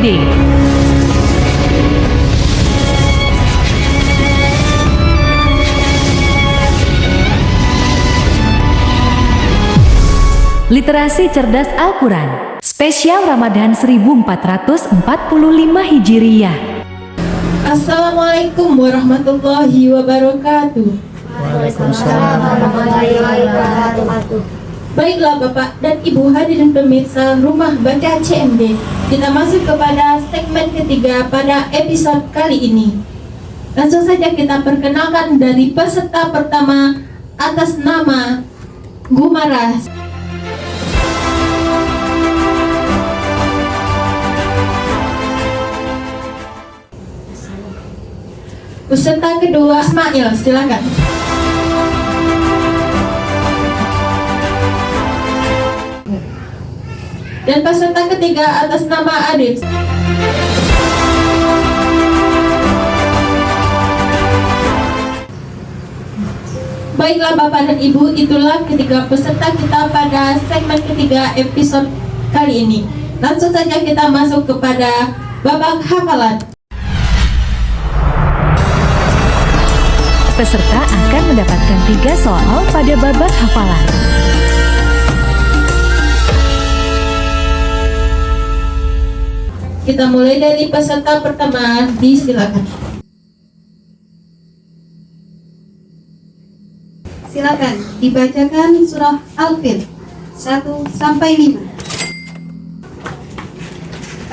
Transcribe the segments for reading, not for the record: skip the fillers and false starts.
KCMD. Literasi cerdas Al-Quran, spesial Ramadan 1445 Hijriyah. Assalamualaikum warahmatullahi wabarakatuh. Waalaikumsalam warahmatullahi wabarakatuh. Baiklah Bapak dan Ibu hadirin pemirsa Rumah Baca CMD, kita masuk kepada segmen ketiga pada episode kali ini. Langsung saja kita perkenalkan dari peserta pertama atas nama Gumaras. Peserta kedua Ismail, silakan. Dan peserta ketiga atas nama Adit. Baiklah Bapak dan Ibu, itulah ketiga peserta kita pada segmen ketiga episode kali ini. Langsung saja kita masuk kepada babak hafalan. Peserta akan mendapatkan 3 soal pada babak hafalan. Kita mulai dari peserta pertama, disilakan. Silakan dibacakan surah Al-Fil 1-5.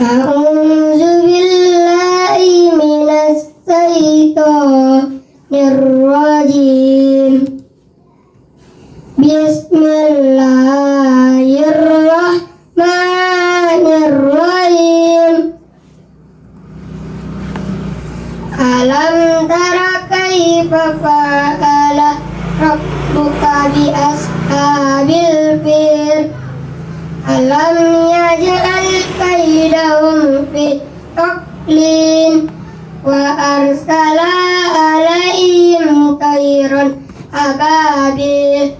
A'udzu billahi minas syaitonir rajim. Bismillahirrahmanirrahim. Alam tara kaifa fa'ala rabbuka bi ashabil fil. Alam yaj'al kaidahum fi taqlin wa arsala alaihim tayran ababil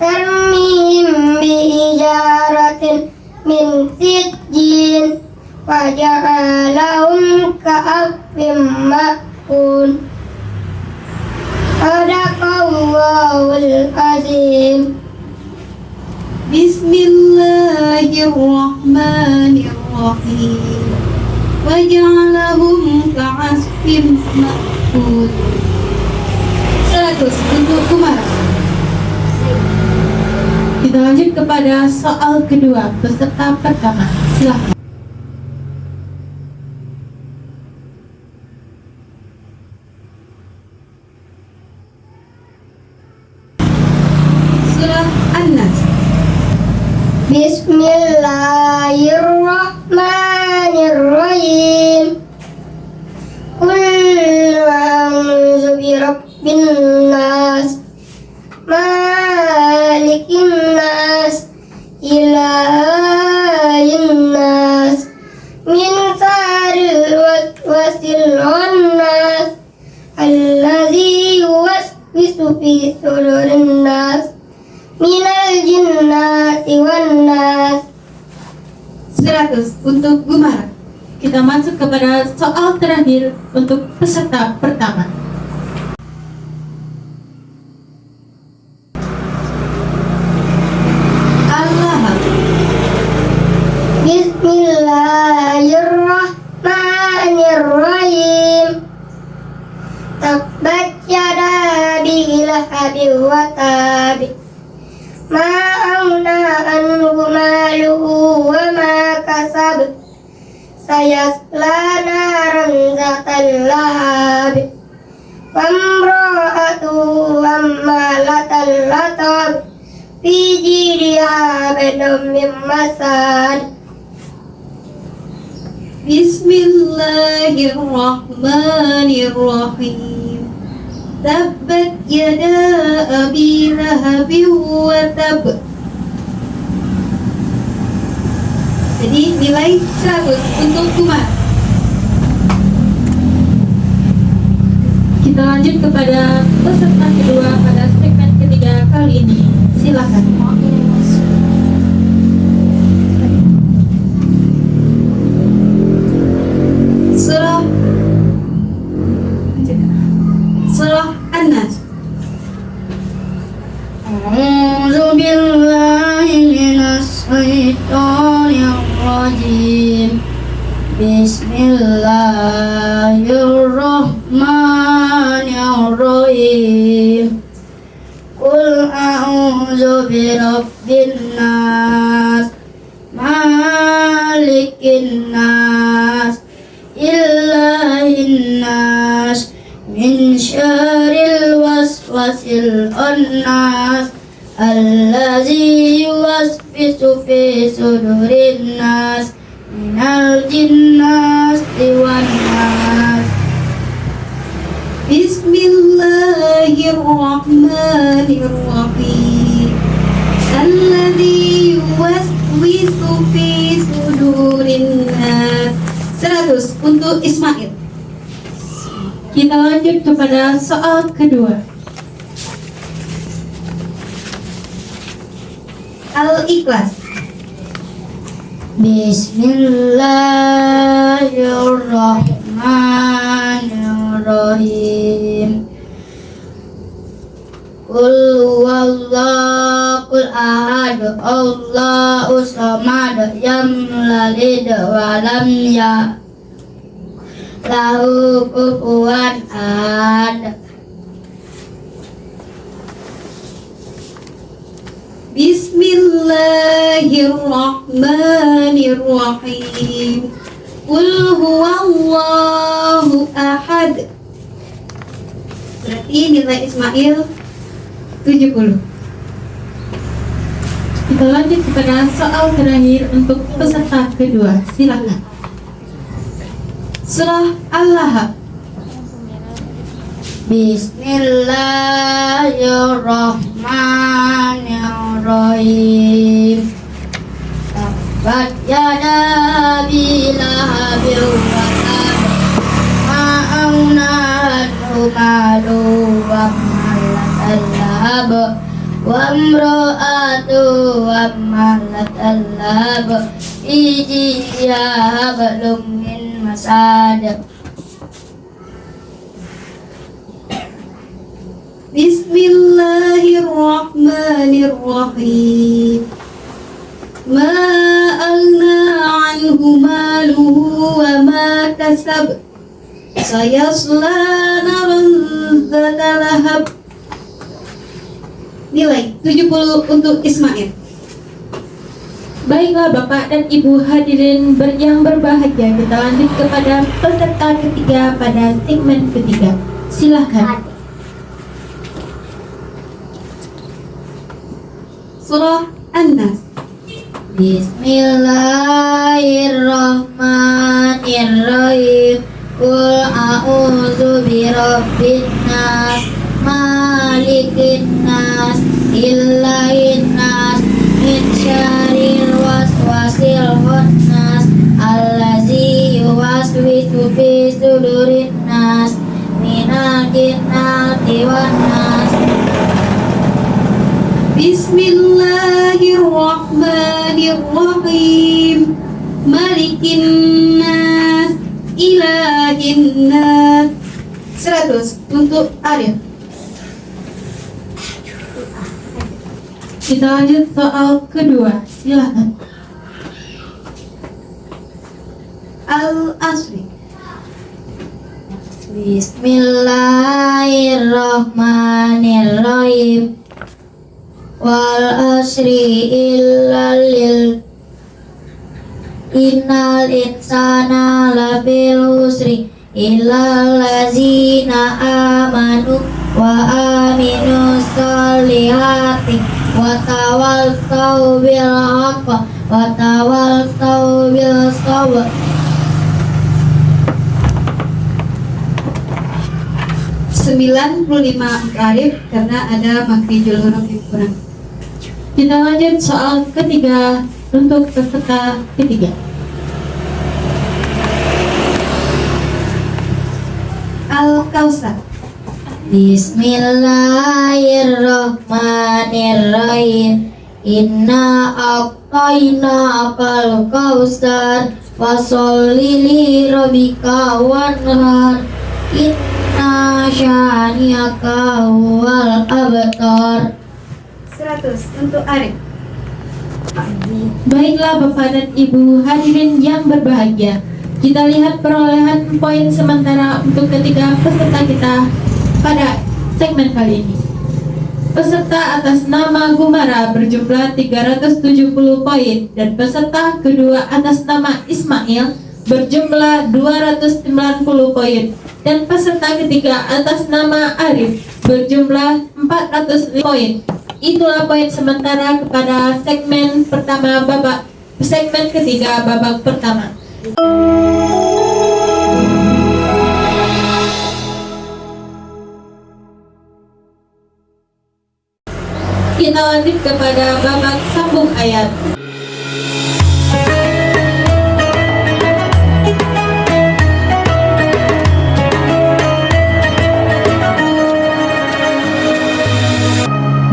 tarmihim bi ijaratin min sijjin wa ja'alahum ka'asfin ma'kul. Sadaqallahul azim. Bismillahirrahmanirrahim. Waja'alahum ka'asfin ma'kul. 100 untuk Kumar. Kita lanjut kepada soal kedua, peserta pertama, silakan. Surah An-Nas. Bismillahirrahmanirrahim. Qul a'udzu birabbin nas, malikin nas, ilahin nas, min syarril waswasil khannas, allazi yuwaswisu fi sudurin nas, minal jinnati wan nas. 100 untuk Gumara. Kita masuk kepada soal terakhir untuk peserta pertama. Al-Lahab. Bismillahirrahmanirrahim. Tabbat yada abi lahabin wa tabi. Ma aghna anhu maluhu wa ma kasab. Sayasla naran zatal lahab. Wa imra'atuhu hammalatal hatab. Fi jidha hablum min masad. Bismillahirrahmanirrahim. Tabbat yada abi lahabin wa tab. Jadi nilai 100 untuk Kumar. Kita lanjut kepada peserta kedua pada segmen ketiga kali ini. Silakan. Bismillahirrahmanirrahim. Bismillahirrahmanirrahim. Qul a'udzu birabbin nas, malikin nas, ilahin nas, min syarril waswasil khannas, allazi yuwaswisu fi sudurin nas, minal jinnati wan nas. Bismillahirrahmanirrahim. Alladzi yuwaswisu fi sudurin nas. 100 untuk Ismail. Kita lanjut kepada soal kedua. Al-Ikhlas. Bismillahirrahmanirrahim. Qul huwallahu ahad, Allahu samad, lam yalid wa lam yulad, lahu kufuwan ahad. Bismillahirrahmanirrahim. Qul huwallahu ahad. Berarti nilai Ismail 70. Kita lanjut kepada soal terakhir untuk peserta kedua. Silakan. Surah Al-Lahab. Bismillahirrahmanirrahim. Tabbat yada abi lahabin wa tab, ma aghna anhu maluhu wa ma kasab, wa imra'atuhu hammalatal hab, fi jidiha hablum min masad. Bismillahirrahmanirrahim. Ma aghna anhu maluhu wa ma kasab, sayasla naran dzata lahab. Nilai 70 untuk Ismail. Baiklah Bapak dan Ibu hadirin yang berbahagia, kita lanjut kepada peserta ketiga pada segmen ketiga. Silakan. Surah An-Nas. Bismillahirrahmanirrahim. Qul a'udzu birabbin nas, malikin nas, ilahin nas, min syarril waswasil khannas, allazi yuwaswisu fi sudurin nas, minal jinnati wan nas. Bismillahirrahmanirrahim. Malikin nas, ilahin nas. 100 untuk Arif. Kita lanjut soal kedua. Silakan. Al-Asri. Bismillahirrahmanirrahim. Wal asri innal insana labil husri illal ladzina amanu wa aminus solihati wa tawassau bil haqq wa tawassau bil sabr. 95 Arif karena ada makhrajul huruf yang kurang. Kita lanjut soal ketiga untuk peserta ketiga. Al-Kausar. Bismillahirrahmanirrahim. Inna a'tayna kal kausar fasholli li rabbika wanhar. Inna syani'aka huwal abtar. 100 untuk Arif. Baiklah Bapak dan Ibu hadirin yang berbahagia, kita lihat perolehan poin sementara untuk ketiga peserta kita pada segmen kali ini. Peserta atas nama Gumara berjumlah 370 poin dan peserta kedua atas nama Ismail berjumlah 290 poin dan peserta ketiga atas nama Arif berjumlah 400 poin. Itulah poin sementara kepada segmen pertama segmen ketiga babak pertama. Kita lanjut kepada babak sambung ayat.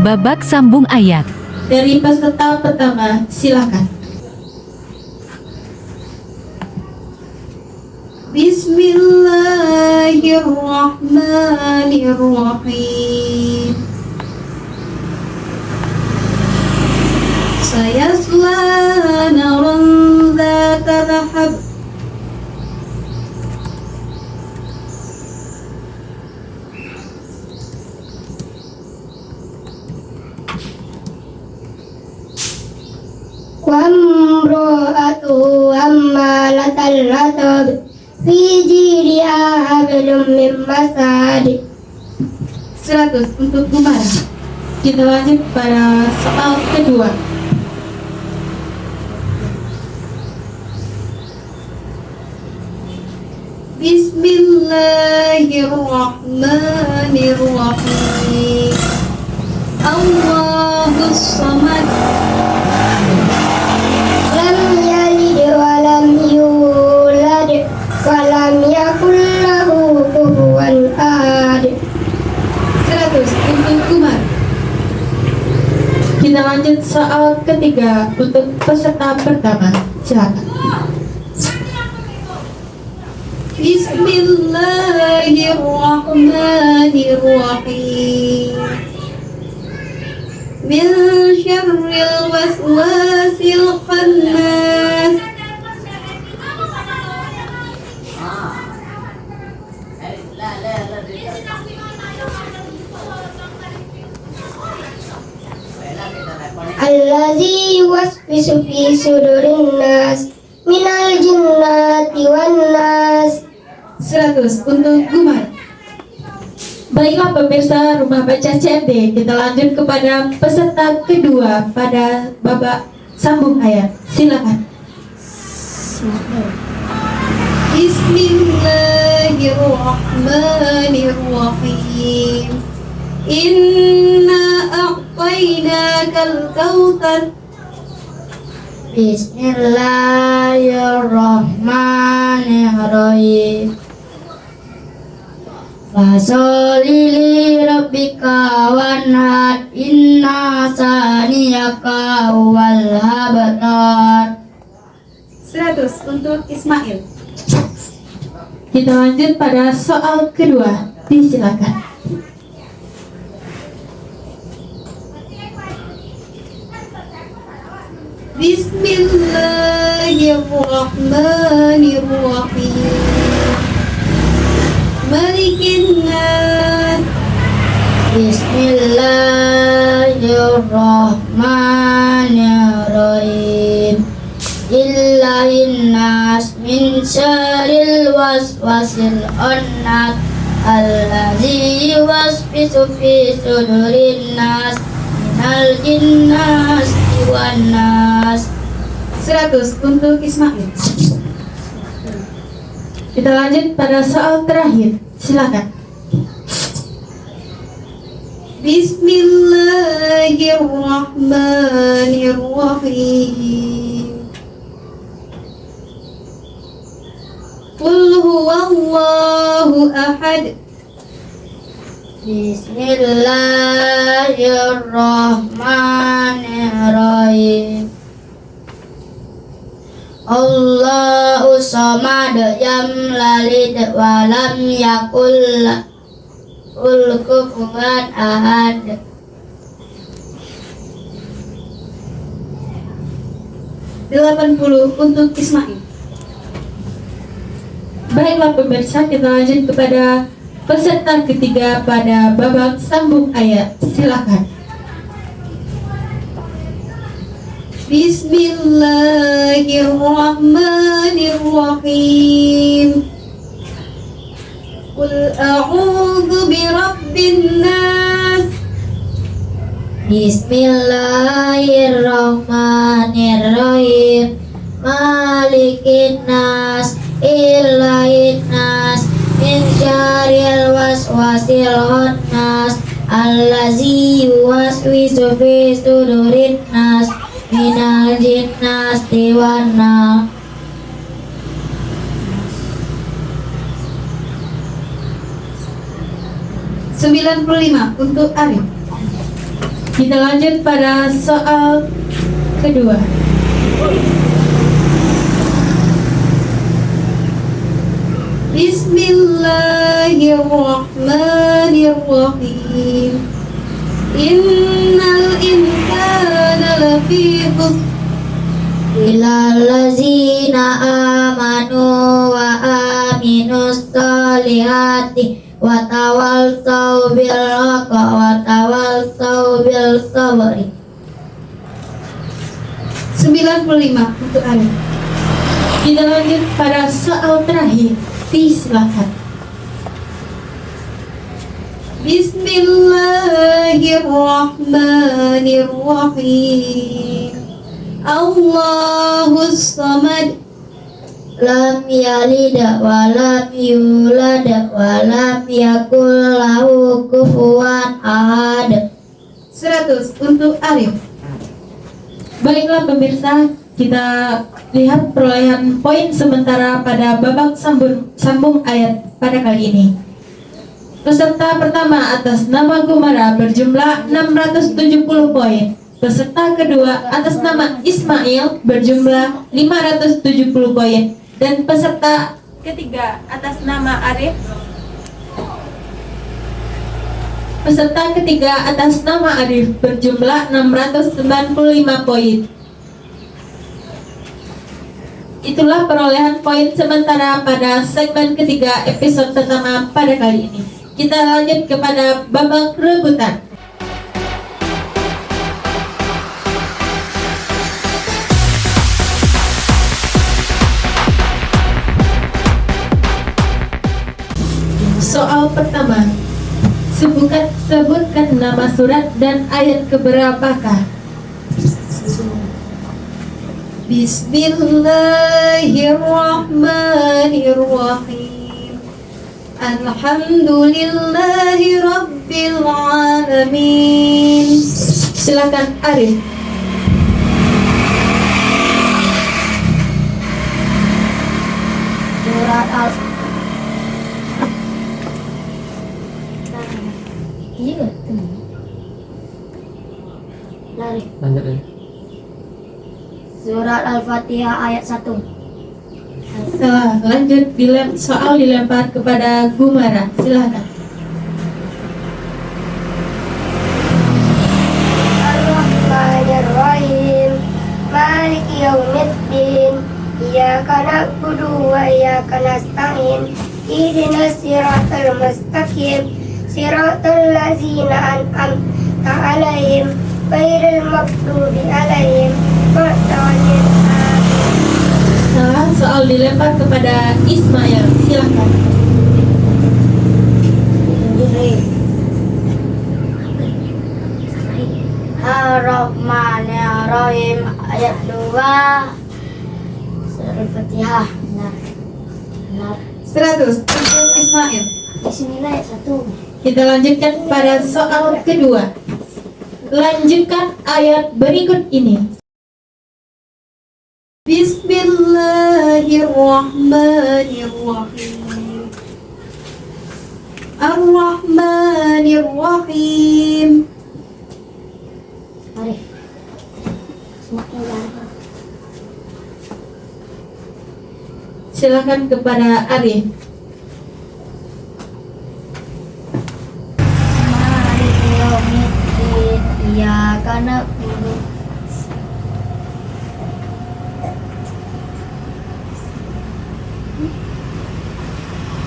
Babak sambung ayat. Dari peserta pertama, silakan. Bismillahirrahmanirrahim. Sayasla naran dzata lahab. Wamro'atu ammalatal hatab fi jiriha hablum min masad. 100 untuk Gumara. Kita lanjut pada soal kedua. Bismillahirrahmanirrahim. Allahus samad. Lam yalid wa lam yulad wa lam yakul lahu kufuwan ahad. 100 untuk Gumara. Kita lanjut soal ketiga untuk peserta pertama. Silakan. Bismillahirrahmanirrahim. Min syarril waswasil khannas. Allazi yuwaswisu fi sudurin nas minal jinnati wan nas. 100 untuk Gumara. Baiklah pemirsa Rumah Baca CMD, kita lanjut kepada peserta kedua pada babak sambung ayat. Silakan. Bismillahirrahmanirrahim. Inna a'tainakal kautsar. Bismillahirrahmanirrahim. Fasholli li rabbika wanhar inna saniyaka wal habtar. 100 untuk Ismail. Kita lanjut pada soal kedua. Disilakan. Bismillahirrahmanirrahim. Malikin nas. Bismillahirrahmanirrahim. Illahin nas min syarril waswasil khannas allazi yuwaswisu fi sudurin nas minal jinnati wan nas. 100 untuk Ismail. Kita lanjut pada soal terakhir. Silakan. Bismillahirrahmanirrahim. Qul huwallahu ahad. Bismillahirrahmanirrahim. Allahu samad lam yalid wa lam yakul lahu kufuwan ahad. 80 untuk Ismail. Baiklah pemirsa, kita lanjut kepada peserta ketiga pada babak sambung ayat. Silakan. Bismillahirrahmanirrahim. Qul a'udzu birabbin nas. Bismillahirrahmanirrahim. Malikin nas, ilahin nas, min syarril waswasil khannas, allazi yuwaswisu fi sudurin nas, minal jinnati wan nas. Sembilan 95 untuk Arif. Kita lanjut pada soal kedua. Bismillahirrahmanirrahim. Innal insana lafi khusr. Illallazina amanu wa aminus solihati wa tawalsaw bil haqqi wa tawalsaw bil sabri. 95 untuk Arif. Kita lanjut pada soal terakhir. Silakan. Bismillahirrahmanirrahim. Allahus samad. Lam yalid wa lam yulad wa lam yakul lahu kufuwan ahad. 100 untuk Arif. Baiklah pemirsa, kita lihat perolehan poin sementara pada babak sambung ayat pada kali ini. Peserta pertama atas nama Gumara berjumlah 670 poin. Peserta kedua atas nama Ismail berjumlah 570 poin. Dan peserta ketiga atas nama Arif berjumlah 695 poin. Itulah perolehan poin sementara pada segmen ketiga episode pertama pada kali ini. Kita lanjut kepada babak rebutan. Soal pertama, sebutkan nama surat dan ayat keberapakah? Bismillahirrahmanirrahim. Alhamdulillahi rabbil alamin. Silakan Arif. Surat al Iya, lari. Lanjut ya. Surat Al-Fatihah ayat 1. Setelah lanjut soal dilempar kepada Gumara. Silakan. Ar-Rahmanir-Rahim. Maliki yaumiddin. Iyyaka na'budu wa iyyaka nasta'in. Ihdinas siratal mustaqim. Siratal ladzina an'amta 'alaihim ghairil maghdubi 'alaihim waladdallin. Setelah soal dilempar kepada Ismail. Silakan. Ar-Rahmanir-Rahim ayat 2. Surat Al-Fatihah. Benar. 100 untuk Ismail. Bismillah ayat 1. Kita lanjutkan pada soal kedua. Lanjutkan ayat berikut ini. Bismillahirrahmanirrahim. Ar-Rahmanirrahim. Mari. Bismillah. Silakan kepada Arif. Maliki yaumiddin. Iyyaka na'budu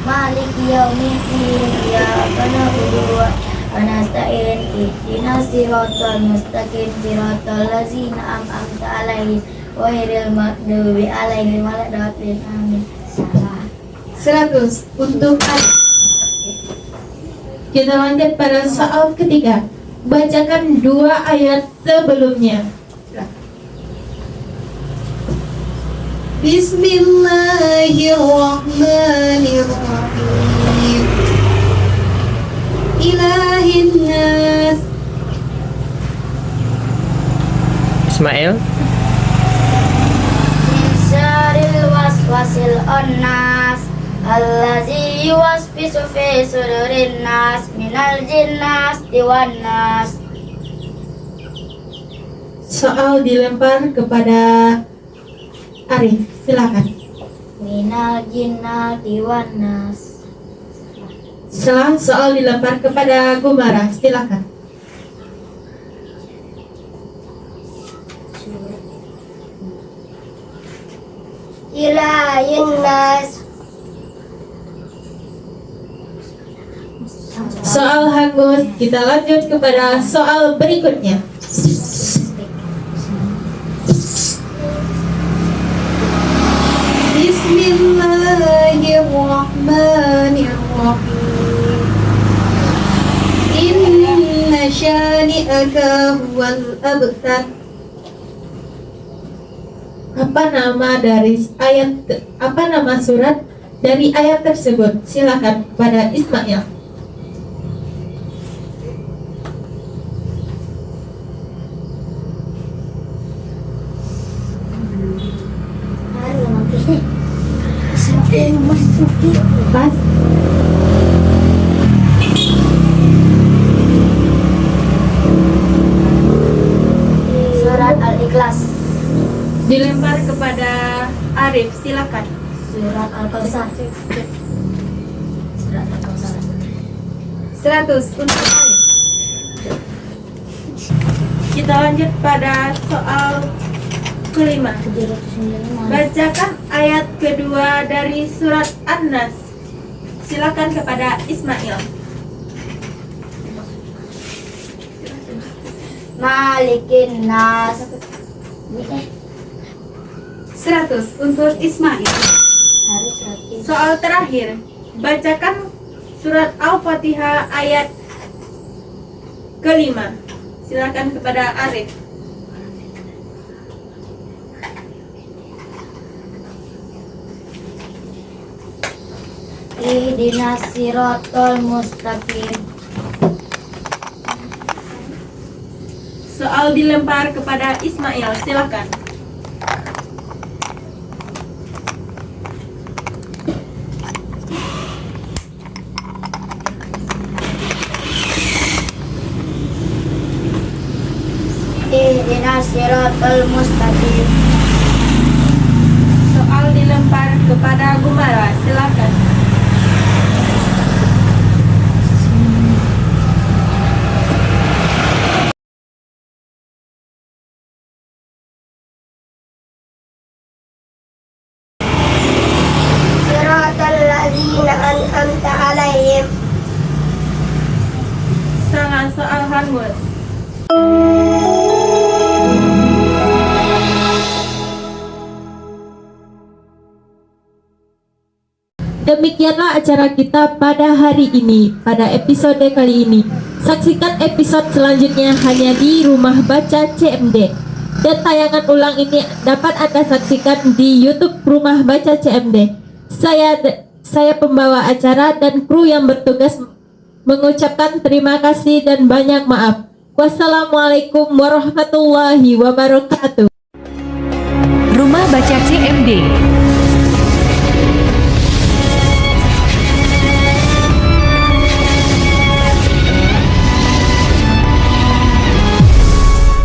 Maliki yaumiddin. Iyyaka na'budu wa nasta'in. Ihdinas siratal mustaqim. Siratal ladzina an'amta 'alaihim ghairil maghdubi 'alaihim waladdallin. Amin. Salah. 100 untuk Arif. Kita lanjut pada soal ketiga. Bacakan 2 ayat sebelumnya. Bismillahirrahmanirrahim. Ilahin nas. Ismail. Min syarril waswasil khannas allazi yuwaswisu fi sudurin nas minal jinnati wan nas. Soal dilempar kepada Arif, silakan. Minal jinnati wan nas. Soal dilempar kepada Gumara, silakan. Ilahin nas. Soal hangus, kita lanjut kepada soal berikutnya. Bismillahirrahmanirrahim. Inna syani'aka huwal abtar. Apa nama surat dari ayat tersebut? Silakan pada Ismail. Pas. Surat Al-Ikhlas. Dilempar kepada Arif, silakan. Surat Al-Kautsar. Surat Al-Kautsar. 100 untuk Arif. Kita lanjut pada soal kelima. 795. Bacakan ayat kedua dari surat An-Nas. Silakan kepada Ismail. Malikin nas. 100 untuk Ismail. Harus rapi. Soal terakhir, bacakan surat Al-Fatihah ayat kelima. Silakan kepada Arif. Ihdinas siratal mustaqim. Soal dilempar kepada Ismail, silakan. Ihdinas siratal mustaqim. Soal dilempar kepada Gumara, silakan. Siratal ladzina an'amta 'alaihim. Sangat soal hangus. Demikianlah acara kita pada hari ini, pada episode kali ini. Saksikan episode selanjutnya hanya di Rumah Baca CMD. Dan tayangan ulang ini dapat Anda saksikan di YouTube Rumah Baca CMD. Saya pembawa acara dan kru yang bertugas mengucapkan terima kasih dan banyak maaf. Wassalamualaikum warahmatullahi wabarakatuh. Rumah Baca CMD.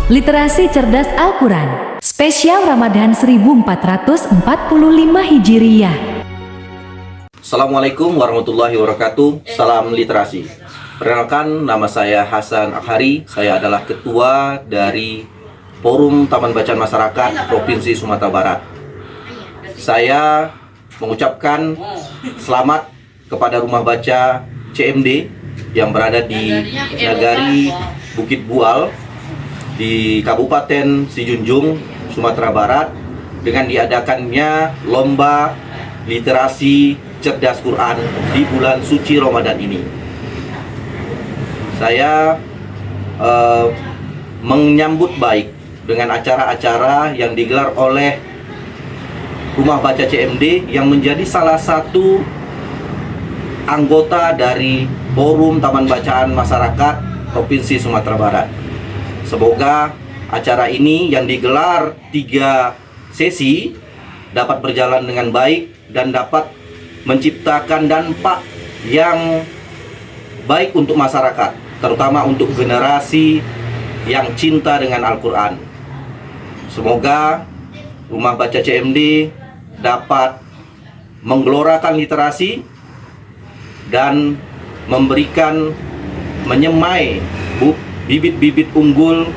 Literasi cerdas Al-Quran. Spesial Ramadan 1445 Hijriyah. Assalamualaikum warahmatullahi wabarakatuh. Salam literasi. Perkenalkan, nama saya Hasan Akhari. Saya adalah ketua dari Forum Taman Bacaan Masyarakat Provinsi Sumatera Barat. Saya mengucapkan selamat kepada Rumah Baca CMD yang berada di Nagari Bukit Bual di Kabupaten Sijunjung, Sumatera Barat, dengan diadakannya lomba literasi cerdas Quran di bulan suci Ramadan ini. Saya menyambut baik dengan acara-acara yang digelar oleh Rumah Baca CMD yang menjadi salah satu anggota dari Forum Taman Bacaan Masyarakat Provinsi Sumatera Barat. Semoga acara ini yang digelar 3 sesi dapat berjalan dengan baik dan dapat menciptakan dampak yang baik untuk masyarakat, terutama untuk generasi yang cinta dengan Al-Quran. Semoga Rumah Baca CMD dapat menggelorakan literasi dan menyemai bibit-bibit unggul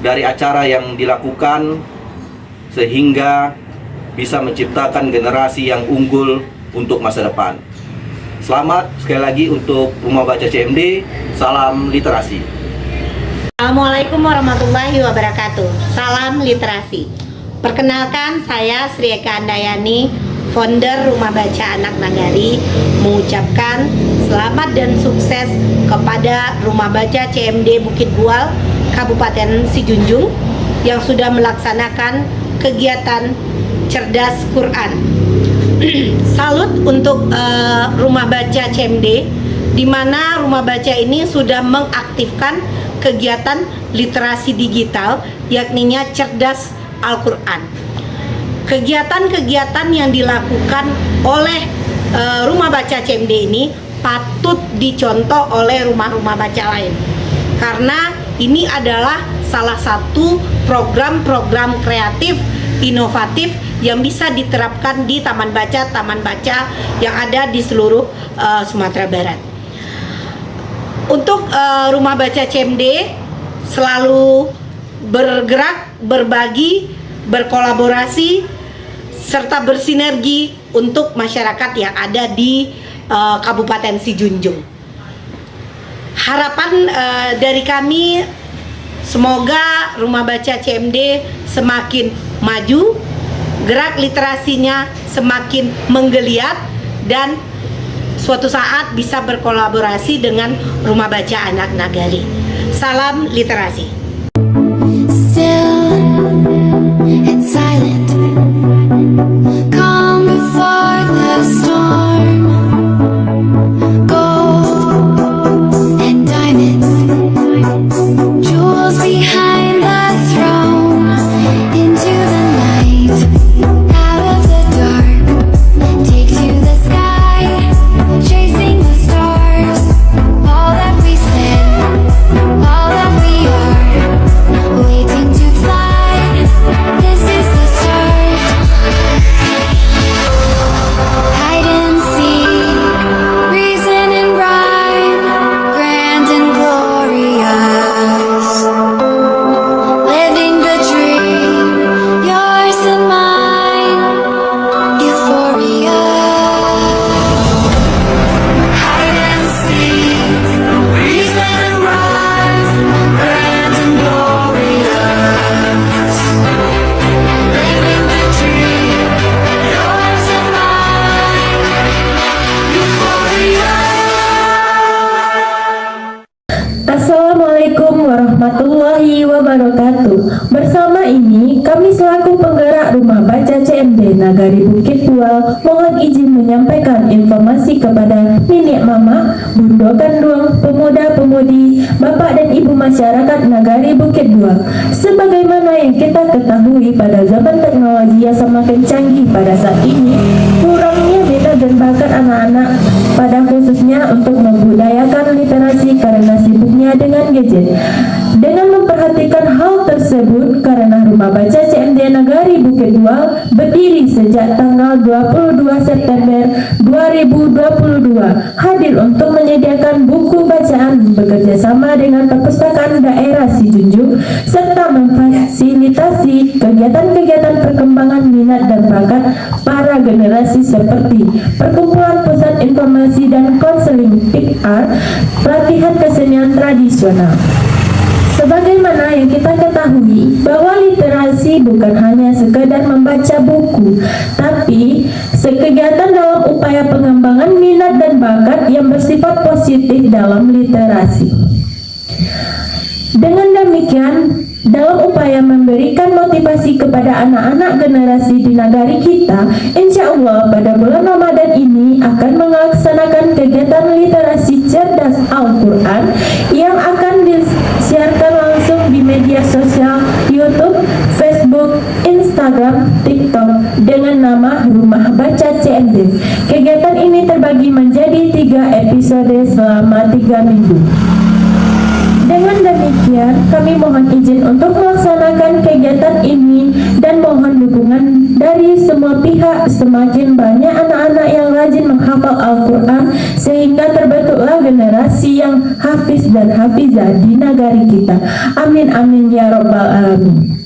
dari acara yang dilakukan sehingga bisa menciptakan generasi yang unggul untuk masa depan. Selamat sekali lagi untuk Rumah Baca CMD. Salam literasi. Assalamualaikum warahmatullahi wabarakatuh. Salam literasi. Perkenalkan, saya Sri Eka Andayani, founder Rumah Baca Anak Nagari, mengucapkan selamat dan sukses kepada Rumah Baca CMD Bukit Bual, Kabupaten Sijunjung, yang sudah melaksanakan kegiatan cerdas Quran. Salut untuk Rumah Baca CMD, di mana Rumah Baca ini sudah mengaktifkan kegiatan literasi digital, yakninya cerdas Al-Quran. Kegiatan-kegiatan yang dilakukan oleh Rumah Baca CMD ini patut dicontoh oleh rumah-rumah baca lain, karena ini adalah salah satu program-program kreatif inovatif yang bisa diterapkan di taman baca yang ada di seluruh Sumatera Barat. Untuk Rumah Baca CMD selalu bergerak, berbagi, berkolaborasi, serta bersinergi untuk masyarakat yang ada di Kabupaten Sijunjung. Harapan dari kami, semoga Rumah Baca CMD semakin maju, gerak literasinya semakin menggeliat, dan suatu saat bisa berkolaborasi dengan Rumah Baca Anak Nagari. Salam literasi. Still and silent, calm before the storm, gold and diamonds, jewels behind the throne, into the night, out of the dark, take to the sky, chasing the stars, all that we said, all that we are, waiting to fly, this is the start. Hide and seek, reason and rhyme, grand and glorious, living the dream, yours and mine, euphoria. Hide and seek, reason and rhyme, grand and glorious, living the dream, yours and mine, euphoria. Assalamualaikum warahmatullahi wabarakatuh. Bersama ini, kami selaku penggerak Rumah Baca CMD Nagari Bukit Bual mohon izin menyampaikan informasi kepada Nenek Mama, Bunda Kandung, pemuda-pemudi, Bapak dan Ibu masyarakat Nagari Bukit Bual. Sebagaimana yang kita ketahui pada zaman teknologi yang semakin canggih pada saat ini, kurangnya minat dan bakat anak-anak pada khususnya untuk membudayakan literasi karena sibuknya dengan gadget. Dengan memperhatikan hal tersebut, karena Rumah Baca CMD Nagari Bukit Bual berdiri sejak tanggal 22 September 2022, hadir untuk menyediakan buku bacaan bekerjasama dengan perpustakaan daerah Sijunjung, serta memfasilitasi kegiatan-kegiatan perkembangan minat dan bakat para para generasi seperti Perkumpulan Pusat Informasi dan Konseling PIKR, pelatihan kesenian tradisional. Sebagaimana yang kita ketahui bahwa literasi bukan hanya sekedar membaca buku, tapi kegiatan dalam upaya pengembangan minat dan bakat yang bersifat positif dalam literasi. Dengan demikian, dalam upaya memberikan motivasi kepada anak-anak generasi di negari kita, insya Allah pada bulan Ramadan ini akan melaksanakan kegiatan literasi cerdas Al-Quran yang akan disiarkan langsung di media sosial YouTube, Facebook, Instagram, TikTok dengan nama Rumah Baca CMD. Kegiatan ini terbagi menjadi 3 episode selama 3 minggu. Dengan demikian, kami mohon izin untuk melaksanakan kegiatan ini dan mohon dukungan dari semua pihak. Semakin banyak anak-anak yang rajin menghafal Al-Quran sehingga terbentuklah generasi yang hafiz dan hafizah di negari kita. Amin amin ya rabbal alamin.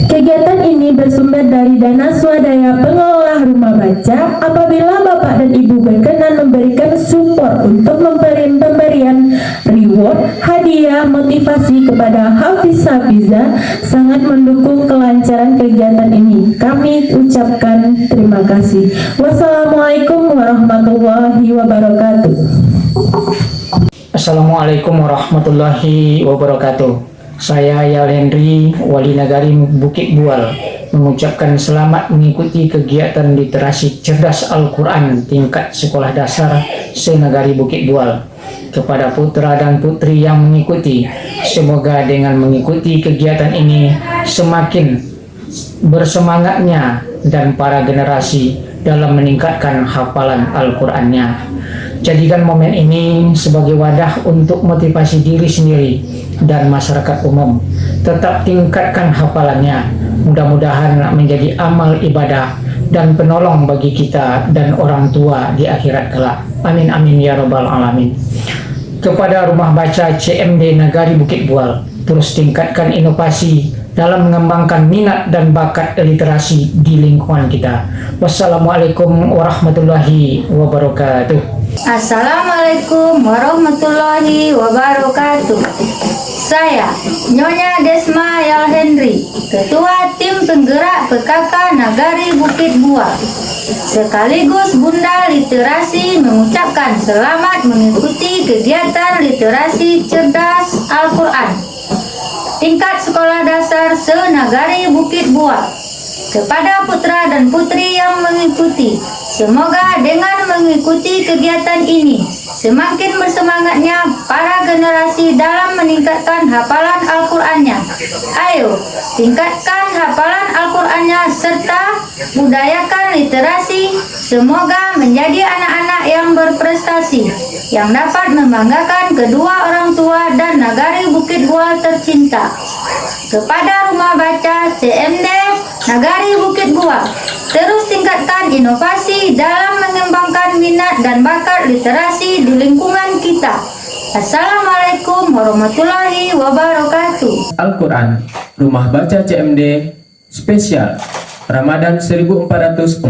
Kegiatan ini bersumber dari dana swadaya pengelola rumah baca. Apabila Bapak dan Ibu berkenan memberikan support untuk pemberian reward, hadiah, motivasi kepada hafiz-hafizah, sangat mendukung kelancaran kegiatan ini. Kami ucapkan terima kasih. Wassalamualaikum warahmatullahi wabarakatuh. Assalamualaikum warahmatullahi wabarakatuh. Saya Yal Henry, Wali Nagari Bukit Bual, mengucapkan selamat mengikuti kegiatan literasi cerdas Al-Quran tingkat sekolah dasar se-Nagari Bukit Bual. Kepada putra dan putri yang mengikuti, semoga dengan mengikuti kegiatan ini semakin bersemangatnya dan para generasi dalam meningkatkan hafalan Al-Qurannya. Jadikan momen ini sebagai wadah untuk motivasi diri sendiri dan masyarakat umum. Tetap tingkatkan hafalannya. Mudah-mudahan menjadi amal ibadah dan penolong bagi kita dan orang tua di akhirat kelak. Amin amin ya rabbal alamin. Kepada Rumah Baca CMD Nagari Bukit Bual, terus tingkatkan inovasi dalam mengembangkan minat dan bakat literasi di lingkungan kita. Wassalamualaikum warahmatullahi wabarakatuh. Assalamualaikum warahmatullahi wabarakatuh. Saya Nyonya Desma Yal Henry, Ketua Tim Penggerak PKK Nagari Bukit Bual, sekaligus Bunda Literasi, mengucapkan selamat mengikuti kegiatan literasi cerdas Al-Quran tingkat sekolah dasar se-Nagari Bukit Bual. Kepada putra dan putri yang mengikuti, semoga dengan mengikuti kegiatan ini semakin bersemangatnya para generasi dalam meningkatkan hafalan Al-Qur'annya. Ayo, tingkatkan hafalan Al-Qur'annya serta budayakan literasi. Semoga menjadi anak-anak yang berprestasi, yang dapat membanggakan kedua orang tua dan Nagari Bukit Bual tercinta. Kepada Rumah Baca CMD Nagari Bukit Bual, terus tingkatkan inovasi dalam mengembangkan minat dan bakat literasi di lingkungan kita. Assalamualaikum warahmatullahi wabarakatuh. Al-Quran Rumah Baca CMD Spesial Ramadan 1445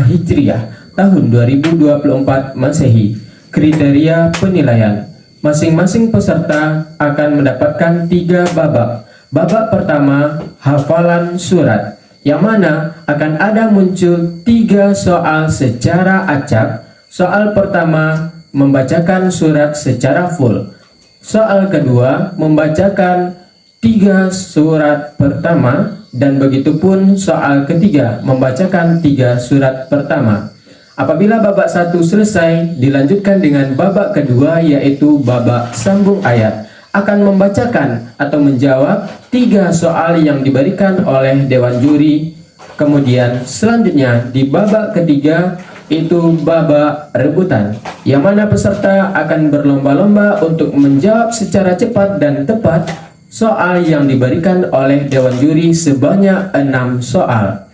Hijriah tahun 2024 Masehi. Kriteria penilaian: masing-masing peserta akan mendapatkan 3 babak. Babak pertama, hafalan surat, yang mana akan ada muncul 3 soal secara acak. Soal pertama, membacakan surat secara full. Soal kedua, membacakan 3 surat pertama, dan begitupun soal ketiga, membacakan 3 surat pertama. Apabila babak 1 selesai, dilanjutkan dengan babak kedua, yaitu babak sambung ayat. Akan membacakan atau menjawab 3 soal yang diberikan oleh Dewan Juri. Kemudian selanjutnya di babak ketiga itu babak rebutan, yang mana peserta akan berlomba-lomba untuk menjawab secara cepat dan tepat soal yang diberikan oleh Dewan Juri sebanyak 6 soal.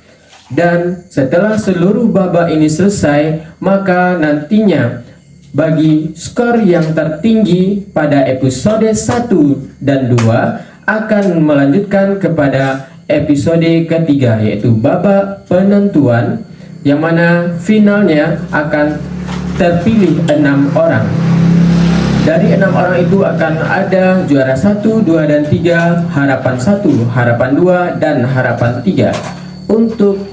Dan setelah seluruh babak ini selesai, maka nantinya bagi skor yang tertinggi pada episode 1 dan 2 akan melanjutkan kepada episode ketiga, yaitu babak penentuan, yang mana finalnya akan terpilih 6 orang. Dari 6 orang itu akan ada juara 1, 2, dan 3, harapan 1, harapan 2, dan harapan 3. Untuk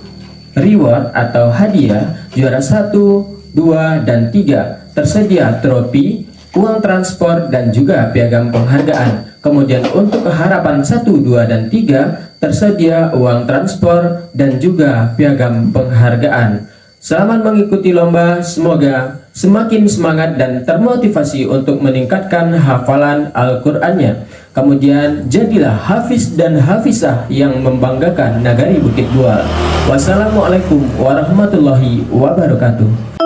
reward atau hadiah, juara 1, 2, dan 3 tersedia trofi, uang transport, dan juga piagam penghargaan. Kemudian untuk harapan 1, 2, dan 3 tersedia uang transport dan juga piagam penghargaan. Selamat mengikuti lomba, semoga semakin semangat dan termotivasi untuk meningkatkan hafalan Al-Qur'annya. Kemudian jadilah hafiz dan hafizah yang membanggakan Nagari Bukit Bual. Wassalamualaikum warahmatullahi wabarakatuh.